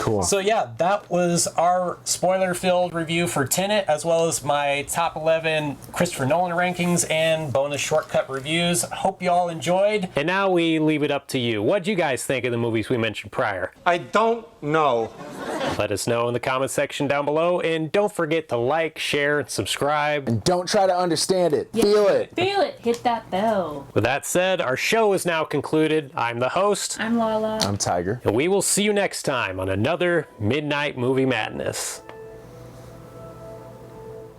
Cool. So yeah, that was our spoiler-filled review for Tenet, as well as my top 11 Christopher Nolan rankings and bonus shortcut reviews. Hope you all enjoyed. And now we leave it up to you. What'd you guys think of the movies we mentioned prior? I don't know. Let us know in the comment section down below, and don't forget to like, share, and subscribe. And don't try to understand it. Feel it. Feel it. Hit that bell. With that said, our show is now concluded. I'm the host. I'm Lala. I'm Tiger. And we will see you next time on another Midnight Movie Madness.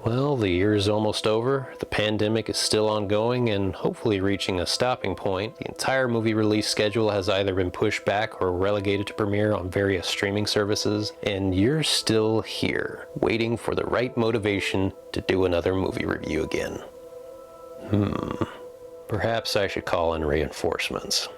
Well, the year is almost over. The pandemic is still ongoing and hopefully reaching a stopping point. The entire movie release schedule has either been pushed back or relegated to premiere on various streaming services, and you're still here, waiting for the right motivation to do another movie review again. Perhaps I should call in reinforcements.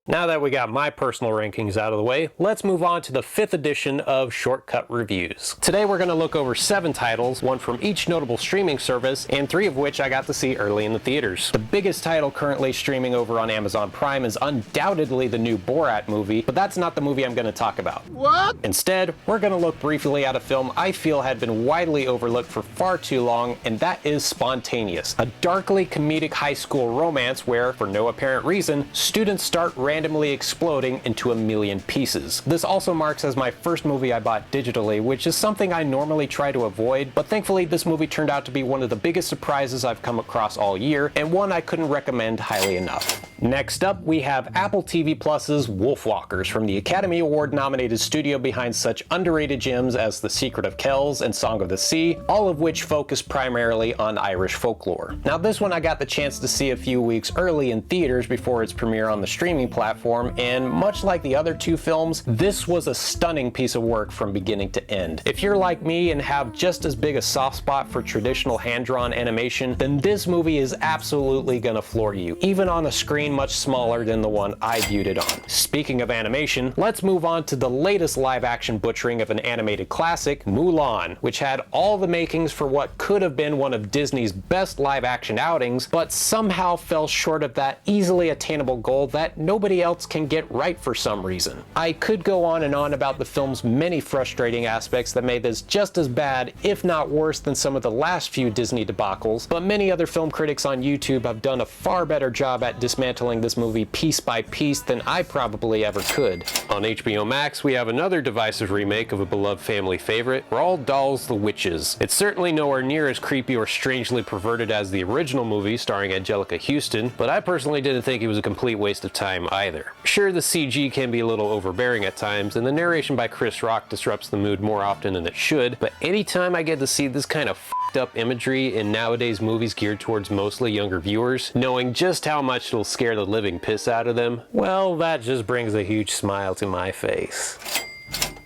Now that we got my personal rankings out of the way, let's move on to the 5th edition of Shortcut Reviews. Today we're going to look over 7 titles, one from each notable streaming service, and 3 of which I got to see early in the theaters. The biggest title currently streaming over on Amazon Prime is undoubtedly the new Borat movie, but that's not the movie I'm going to talk about. What? Instead, we're going to look briefly at a film I feel had been widely overlooked for far too long, and that is Spontaneous, a darkly comedic high school romance where, for no apparent reason, students start randomly exploding into a million pieces. This also marks as my first movie I bought digitally, which is something I normally try to avoid, but thankfully this movie turned out to be one of the biggest surprises I've come across all year, and one I couldn't recommend highly enough. Next up, we have Apple TV Plus's Wolfwalkers from the Academy Award nominated studio behind such underrated gems as The Secret of Kells and Song of the Sea, all of which focus primarily on Irish folklore. Now this one I got the chance to see a few weeks early in theaters before its premiere on the streaming platform, and much like the other 2 films, this was a stunning piece of work from beginning to end. If you're like me and have just as big a soft spot for traditional hand-drawn animation, then this movie is absolutely gonna floor you, even on a screen much smaller than the one I viewed it on. Speaking of animation, let's move on to the latest live-action butchering of an animated classic, Mulan, which had all the makings for what could have been one of Disney's best live-action outings, but somehow fell short of that easily attainable goal that nobody else can get right for some reason. I could go on and on about the film's many frustrating aspects that made this just as bad, if not worse, than some of the last few Disney debacles, but many other film critics on YouTube have done a far better job at dismantling this movie piece by piece than I probably ever could. On HBO Max, we have another divisive remake of a beloved family favorite, Roald Dahl's The Witches. It's certainly nowhere near as creepy or strangely perverted as the original movie starring Angelica Houston, but I personally didn't think it was a complete waste of time either. Sure, the CG can be a little overbearing at times, and the narration by Chris Rock disrupts the mood more often than it should, but anytime I get to see this kind of up imagery in nowadays movies geared towards mostly younger viewers, knowing just how much it'll scare the living piss out of them, well, that just brings a huge smile to my face.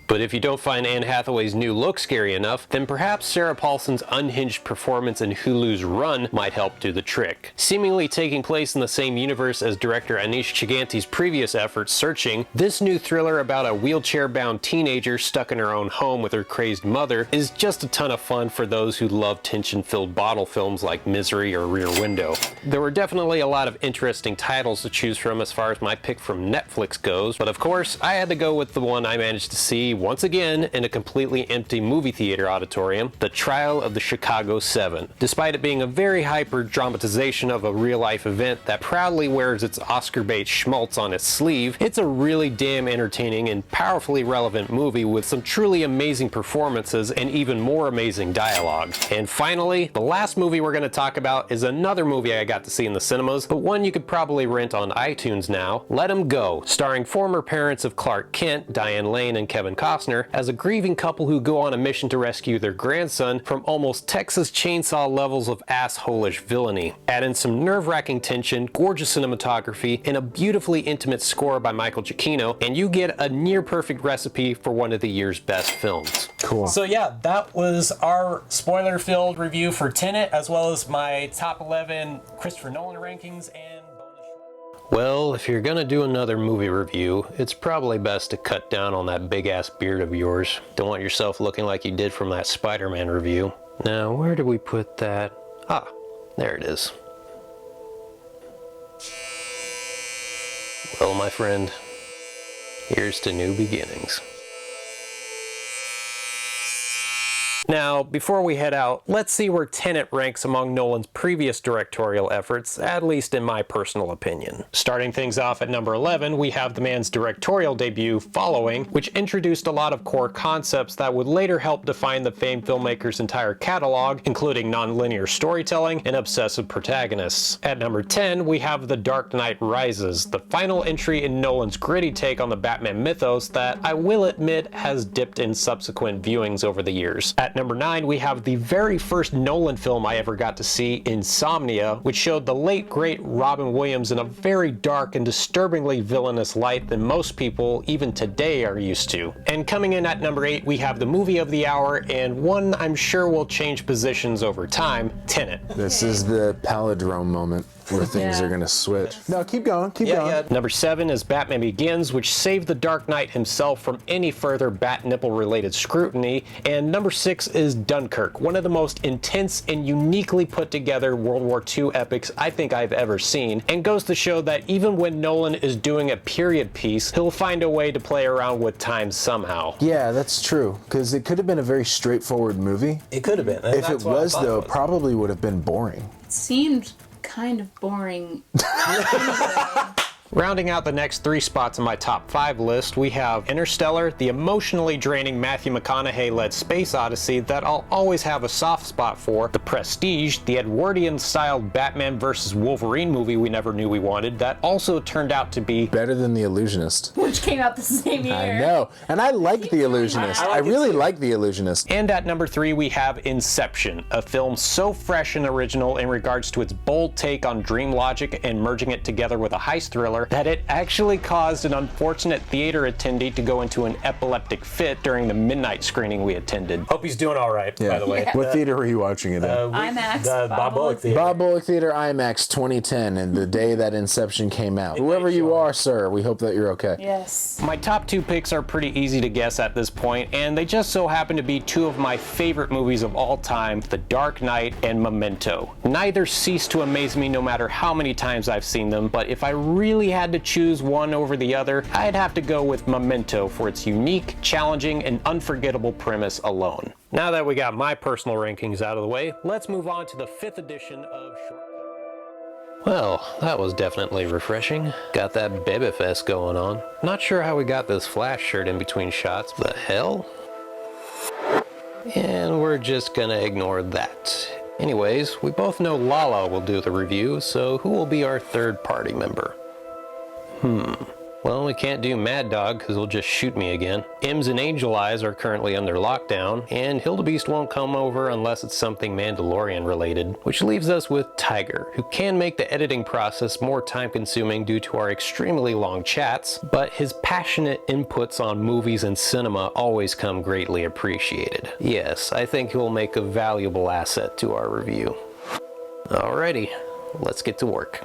But if you don't find Anne Hathaway's new look scary enough, then perhaps Sarah Paulson's unhinged performance in Hulu's Run might help do the trick. Seemingly taking place in the same universe as director Anish Chaganty's previous effort, Searching, this new thriller about a wheelchair-bound teenager stuck in her own home with her crazed mother is just a ton of fun for those who love tension-filled bottle films like Misery or Rear Window. There were definitely a lot of interesting titles to choose from as far as my pick from Netflix goes, but of course, I had to go with the one I managed to see once again in a completely empty movie theater auditorium, The Trial of the Chicago 7. Despite it being a very hyper dramatization of a real-life event that proudly wears its Oscar bait schmaltz on its sleeve, it's a really damn entertaining and powerfully relevant movie with some truly amazing performances and even more amazing dialogue. And finally, the last movie we're going to talk about is another movie I got to see in the cinemas, but one you could probably rent on iTunes now, Let 'Em Go, starring former parents of Clark Kent, Diane Lane and Kevin Costner, as a grieving couple who go on a mission to rescue their grandson from almost Texas Chainsaw levels of assholish villainy. Add in some nerve-wracking tension, gorgeous cinematography, and a beautifully intimate score by Michael Giacchino, and you get a near-perfect recipe for one of the year's best films. Cool. So yeah, that was our spoiler-filled review for Tenet, as well as my top 11 Christopher Nolan rankings and Well, if you're gonna do another movie review, it's probably best to cut down on that big-ass beard of yours. Don't want yourself looking like you did from that Spider-Man review. Now, where did we put that? Ah, there it is. Well, my friend, here's to new beginnings. Now, before we head out, let's see where Tenet ranks among Nolan's previous directorial efforts, at least in my personal opinion. Starting things off at number 11, we have the man's directorial debut, Following, which introduced a lot of core concepts that would later help define the famed filmmaker's entire catalog, including non-linear storytelling and obsessive protagonists. At number 10, we have The Dark Knight Rises, the final entry in Nolan's gritty take on the Batman mythos that I will admit has dipped in subsequent viewings over the years. At number 9, we have the very first Nolan film I ever got to see, Insomnia, which showed the late great Robin Williams in a very dark and disturbingly villainous light than most people, even today, are used to. And coming in at number 8, we have the movie of the hour, and one I'm sure will change positions over time, Tenet. This is the palindrome moment where things are gonna switch. No, keep going, keep going. Yeah. Number 7 is Batman Begins, which saved the Dark Knight himself from any further bat nipple related scrutiny. And number 6 is Dunkirk, one of the most intense and uniquely put together World War II epics I think I've ever seen, and goes to show that even when Nolan is doing a period piece, he'll find a way to play around with time somehow. Yeah, that's true, because it could have been a very straightforward movie. It could have been. If it was, though, it probably would have been boring. It seemed kind of boring. Rounding out the next 3 spots on my top 5 list, we have Interstellar, the emotionally draining Matthew McConaughey-led space odyssey that I'll always have a soft spot for, The Prestige, the Edwardian-styled Batman vs. Wolverine movie we never knew we wanted that also turned out to be better than The Illusionist. Which came out the same year. I know, and I like The Illusionist. I really like The Illusionist. And at number 3, we have Inception, a film so fresh and original in regards to its bold take on dream logic and merging it together with a heist thriller that it actually caused an unfortunate theater attendee to go into an epileptic fit during the midnight screening we attended. Hope he's doing all right, by the way. Yeah. What theater were you watching it in? IMAX. The Bob Bullock Theater. Bob Bullock Theater IMAX 2010, and the day that Inception came out. Whoever you are, sir, we hope that you're okay. Yes. My top 2 picks are pretty easy to guess at this point, and they just so happen to be 2 of my favorite movies of all time, The Dark Knight and Memento. Neither cease to amaze me no matter how many times I've seen them, but if I really had to choose one over the other, I'd have to go with Memento for its unique, challenging, and unforgettable premise alone. Now that we got my personal rankings out of the way, let's move on to the 5th edition of Shortcut. Well, that was definitely refreshing. Got that baby fest going on. Not sure how we got this Flash shirt in between shots. The hell? And we're just gonna ignore that. Anyways, we both know Lala will do the review, so who will be our third party member? Well, we can't do Mad Dog because he'll just shoot me again. Ems and Angel Eyes are currently under lockdown, and Hildebeest won't come over unless it's something Mandalorian related, which leaves us with Tiger, who can make the editing process more time consuming due to our extremely long chats, but his passionate inputs on movies and cinema always come greatly appreciated. Yes, I think he'll make a valuable asset to our review. Alrighty, let's get to work.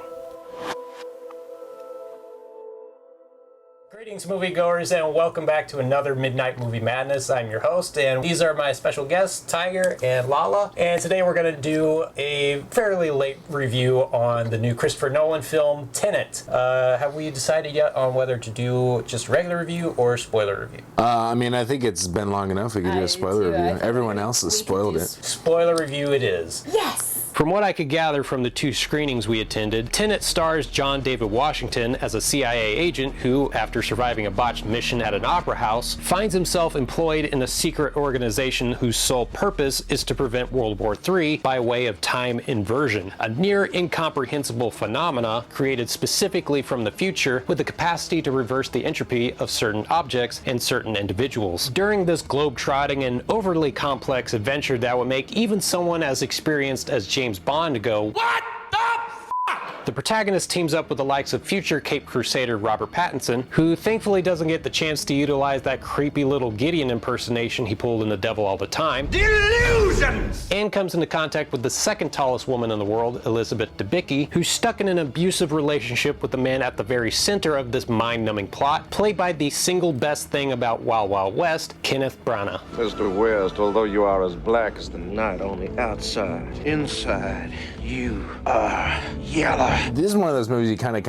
Greetings, moviegoers, and welcome back to another Midnight Movie Madness. I'm your host, and these are my special guests, Tiger and Lala. And today we're going to do a fairly late review on the new Christopher Nolan film, Tenet. Have we decided yet on whether to do just a regular review or spoiler review? I mean, I think it's been long enough we could do a spoiler review. Everyone else has spoiled it. Spoiler review it is. Yes. From what I could gather from the 2 screenings we attended, Tenet stars John David Washington as a CIA agent who, after surviving a botched mission at an opera house, finds himself employed in a secret organization whose sole purpose is to prevent World War III by way of time inversion, a near incomprehensible phenomena created specifically from the future with the capacity to reverse the entropy of certain objects and certain individuals. During this globe-trotting and overly complex adventure that would make even someone as experienced as James Bond to go, "What the f-?" The protagonist teams up with the likes of future Cape Crusader Robert Pattinson, who thankfully doesn't get the chance to utilize that creepy little Gideon impersonation he pulled in The Devil All the Time. Delusions! And comes into contact with the second tallest woman in the world, Elizabeth Debicki, who's stuck in an abusive relationship with the man at the very center of this mind-numbing plot, played by the single best thing about Wild Wild West, Kenneth Branagh. Mr. West, although you are as black as the night on the outside, inside you are yellow. This is one of those movies you kind of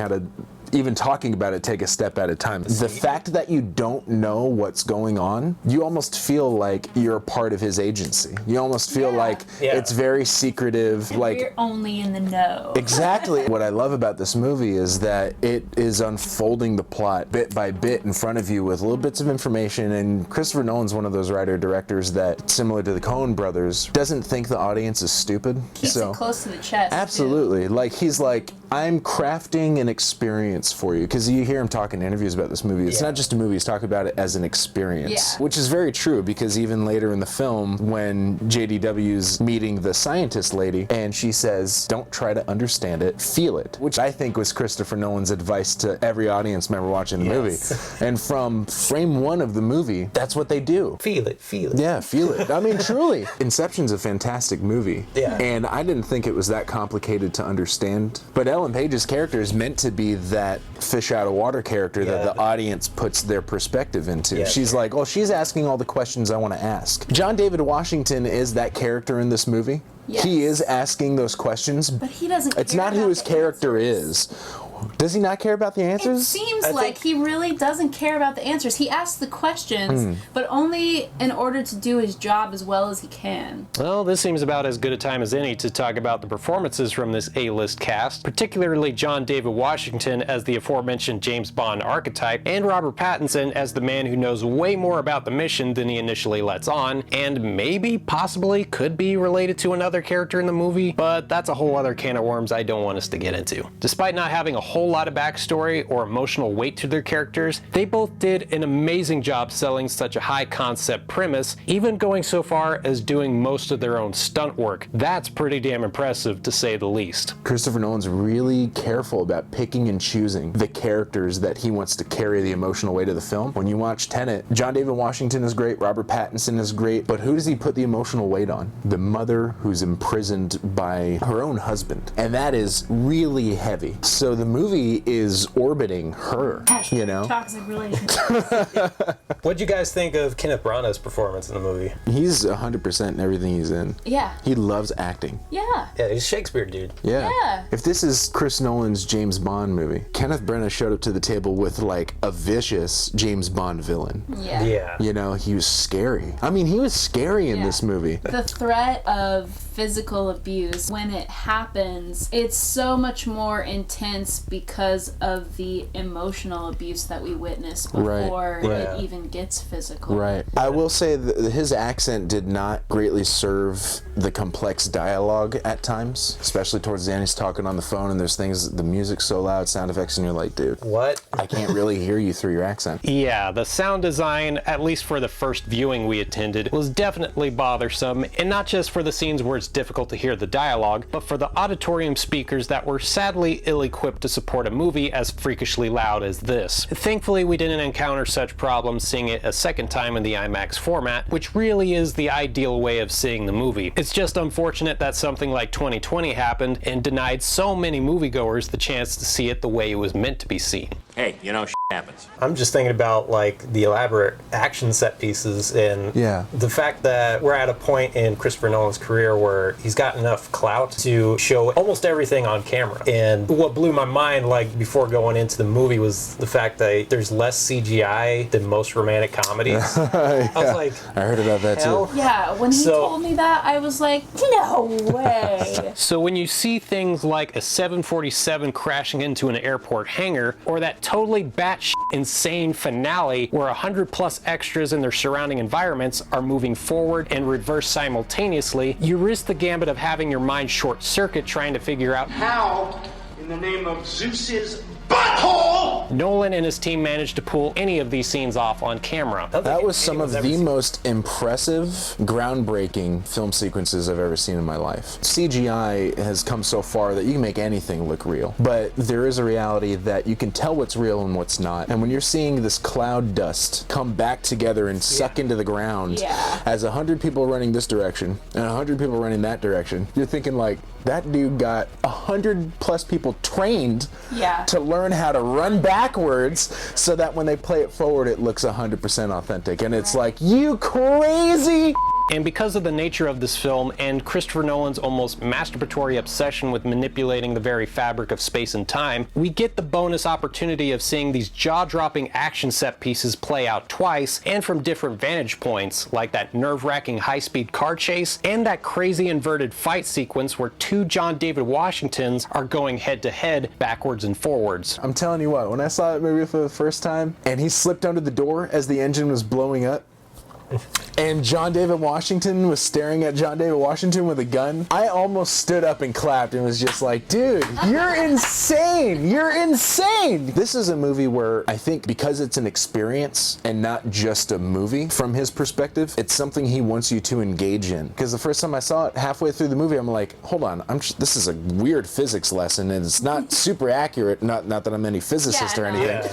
even talking about it, take a step at a time. The fact that you don't know what's going on, you almost feel like you're a part of his agency. You almost feel like it's very secretive. And like we're only in the know. Exactly. What I love about this movie is that it is unfolding the plot bit by bit in front of you with little bits of information, and Christopher Nolan's one of those writer-directors that, similar to the Coen brothers, doesn't think the audience is stupid. Keeps it close to the chest. Absolutely. Like, he's like, I'm crafting an experience for you, because you hear him talk in interviews about this movie. It's not just a movie, he's talking about it as an experience, which is very true, because even later in the film, when JDW's meeting the scientist lady, and she says, don't try to understand it, feel it, which I think was Christopher Nolan's advice to every audience member watching the movie. And from frame one of the movie, that's what they do. Feel it, feel it. Yeah, feel it. I mean, truly. Inception's a fantastic movie. Yeah. And I didn't think it was that complicated to understand. But Ellen Page's character is meant to be that fish out of water character that the audience puts their perspective into. She's like, oh, she's asking all the questions I want to ask. John David Washington is that character in this movie. Yes. He is asking those questions. But he doesn't It's care not who about his the character answers. is. Does he not care about the answers? It seems like he really doesn't care about the answers. He asks the questions, but only in order to do his job as well as he can. Well, this seems about as good a time as any to talk about the performances from this A-list cast, particularly John David Washington as the aforementioned James Bond archetype, and Robert Pattinson as the man who knows way more about the mission than he initially lets on, and maybe, possibly, could be related to another character in the movie, but that's a whole other can of worms I don't want us to get into. Despite not having a whole lot of backstory or emotional weight to their characters, they both did an amazing job selling such a high concept premise, even going so far as doing most of their own stunt work. That's pretty damn impressive, to say the least. Christopher Nolan's really careful about picking and choosing the characters that he wants to carry the emotional weight of the film. When you watch Tenet, John David Washington is great, Robert Pattinson is great, but who does he put the emotional weight on? The mother who's imprisoned by her own husband. And that is really heavy. So the movie is orbiting her, you know? Toxic relationship. What'd you guys think of Kenneth Branagh's performance in the movie? He's 100% in everything he's in. Yeah. He loves acting. Yeah. Yeah, he's a Shakespeare dude. Yeah. Yeah. If this is Chris Nolan's James Bond movie, Kenneth Branagh showed up to the table with like a vicious James Bond villain. Yeah. Yeah. You know, he was scary. I mean, he was scary in this movie. The threat of physical abuse, when it happens, it's so much more intense because of the emotional abuse that we witness before it even gets physical. Right. I will say that his accent did not greatly serve the complex dialogue at times, especially towards the end. He's talking on the phone and there's things, the music's so loud, sound effects, and you're like, dude, what? I can't really hear you through your accent. Yeah, the sound design, at least for the first viewing we attended, was definitely bothersome, and not just for the scenes where it's difficult to hear the dialogue, but for the auditorium speakers that were sadly ill-equipped to support a movie as freakishly loud as this. Thankfully, we didn't encounter such problems seeing it a second time in the IMAX format, which really is the ideal way of seeing the movie. It's just unfortunate that something like 2020 happened and denied so many moviegoers the chance to see it the way it was meant to be seen. Hey, you know, happens. I'm just thinking about like the elaborate action set pieces and the fact that we're at a point in Christopher Nolan's career where he's got enough clout to show almost everything on camera. And what blew my mind, like before going into the movie, was the fact that there's less CGI than most romantic comedies. I was like, I heard about that too. Yeah, when he told me that, I was like, no way. So when you see things like a 747 crashing into an airport hangar, or that totally batshit insane finale where 100+ extras in their surrounding environments are moving forward and reverse simultaneously, you risk the gambit of having your mind short circuit trying to figure out how, in the name of Zeus's butthole, Nolan and his team managed to pull any of these scenes off on camera. That was some of the most impressive, groundbreaking film sequences I've ever seen in my life. CGI has come so far that you can make anything look real, but there is a reality that you can tell what's real and what's not. And when you're seeing this cloud dust come back together and suck into the ground as 100 people running this direction and 100 people running that direction, you're thinking like, that dude got 100+ people trained to learn how to run backwards so that when they play it forward, it looks 100% authentic. And it's like, you crazy And because of the nature of this film and Christopher Nolan's almost masturbatory obsession with manipulating the very fabric of space and time, we get the bonus opportunity of seeing these jaw-dropping action set pieces play out twice and from different vantage points, like that nerve-wracking high-speed car chase and that crazy inverted fight sequence where two John David Washingtons are going head-to-head backwards and forwards. I'm telling you what, when I saw that movie for the first time and he slipped under the door as the engine was blowing up, and John David Washington was staring at John David Washington with a gun, I almost stood up and clapped and was just like, dude, you're insane! You're insane! This is a movie where I think because it's an experience and not just a movie, from his perspective, it's something he wants you to engage in. Because the first time I saw it, halfway through the movie, I'm like, hold on, this is a weird physics lesson and it's not super accurate, not that I'm any physicist or anything.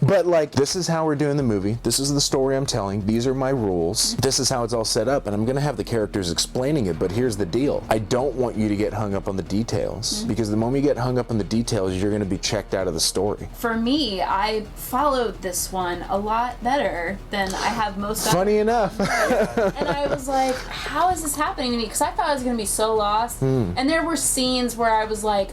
But like, this is how we're doing the movie. This is the story I'm telling. These are my rules. This is how it's all set up, and I'm gonna have the characters explaining it, but here's the deal. I don't want you to get hung up on the details, because the moment you get hung up on the details, you're gonna be checked out of the story. For me, I followed this one a lot better than I have most of Funny enough. And I was like, how is this happening to me? Because I thought I was gonna be so lost. And there were scenes where I was like,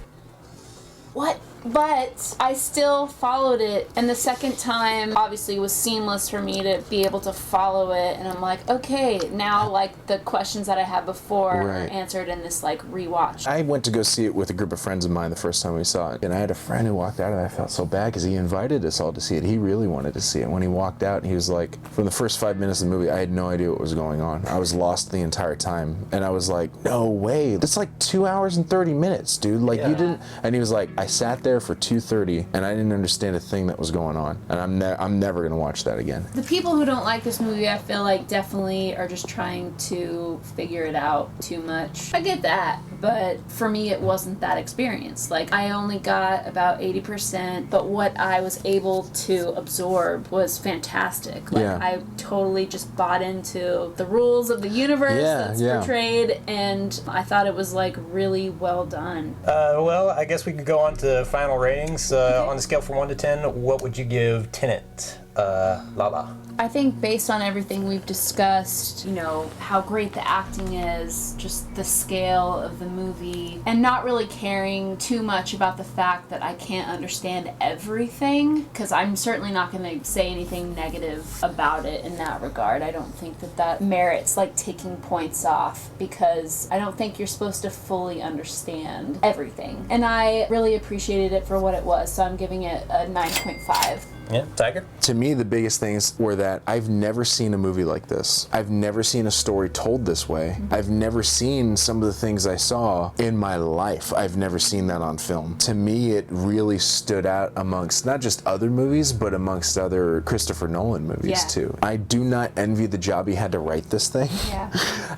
what? But I still followed it, and the second time obviously was seamless for me to be able to follow it, and I'm like, okay, now like the questions that I had before are answered in this like rewatch. I went to go see it with a group of friends of mine the first time we saw it, and I had a friend who walked out and I felt so bad because he invited us all to see it. He really wanted to see it. When he walked out, he was like, from the first 5 minutes of the movie, I had no idea what was going on. I was lost the entire time, and I was like, no way, that's like 2 hours and 30 minutes, dude. Like you didn't. And he was like, I sat there for 2:30 and I didn't understand a thing that was going on, and I'm never gonna watch that again. The people who don't like this movie, I feel like definitely are just trying to figure it out too much. I get that, but for me it wasn't that experience. Like, I only got about 80%, but what I was able to absorb was fantastic. Like, I totally just bought into the rules of the universe that's portrayed, and I thought it was like really well done. Well, I guess we could go on to final ratings. On a scale from 1 to 10, what would you give Tenet? Lala. I think based on everything we've discussed, you know, how great the acting is, just the scale of the movie, and not really caring too much about the fact that I can't understand everything, because I'm certainly not going to say anything negative about it in that regard. I don't think that merits like taking points off, because I don't think you're supposed to fully understand everything. And I really appreciated it for what it was, so I'm giving it a 9.5. Yeah, Tiger? To me, the biggest things were that I've never seen a movie like this. I've never seen a story told this way. I've never seen some of the things I saw in my life. I've never seen that on film. To me, it really stood out amongst not just other movies, but amongst other Christopher Nolan movies too. I do not envy the job he had to write this thing,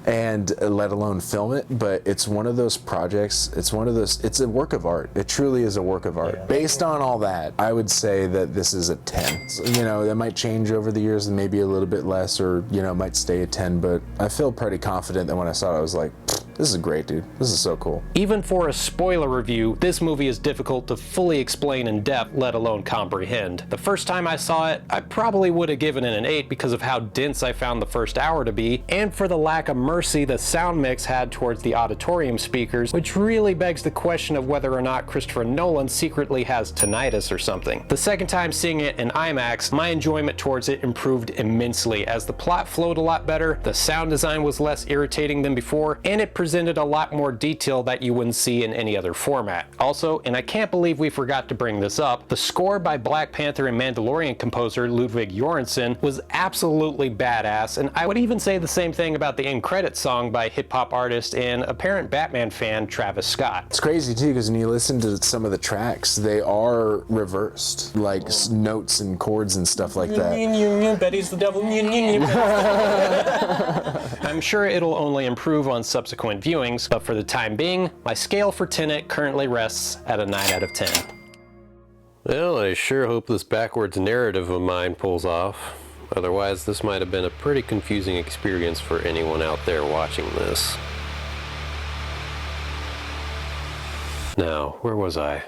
and let alone film it, but it's one of those projects, it's a work of art. It truly is a work of art. Based on all that, I would say that this is a 10. So, you know, that might change over the years and maybe a little bit less, or, you know, might stay at 10, but I feel pretty confident that when I saw it, I was like, this is great, dude. This is so cool. Even for a spoiler review, this movie is difficult to fully explain in depth, let alone comprehend. The first time I saw it, I probably would have given it an 8 because of how dense I found the first hour to be, and for the lack of mercy the sound mix had towards the auditorium speakers, which really begs the question of whether or not Christopher Nolan secretly has tinnitus or something. The second time seeing it in IMAX, my enjoyment towards it improved immensely as the plot flowed a lot better, the sound design was less irritating than before, and it presented a lot more detail that you wouldn't see in any other format. Also, and I can't believe we forgot to bring this up, the score by Black Panther and Mandalorian composer Ludwig Göransson was absolutely badass, and I would even say the same thing about the end credits song by hip-hop artist and apparent Batman fan Travis Scott. It's crazy too, because when you listen to some of the tracks, they are reversed, like notes and chords and stuff like that. Betty's the devil. I'm sure it'll only improve on subsequent viewings, but for the time being, my scale for Tenet currently rests at a 9 out of 10. Well, I sure hope this backwards narrative of mine pulls off. Otherwise, this might have been a pretty confusing experience for anyone out there watching this. Now, where was I?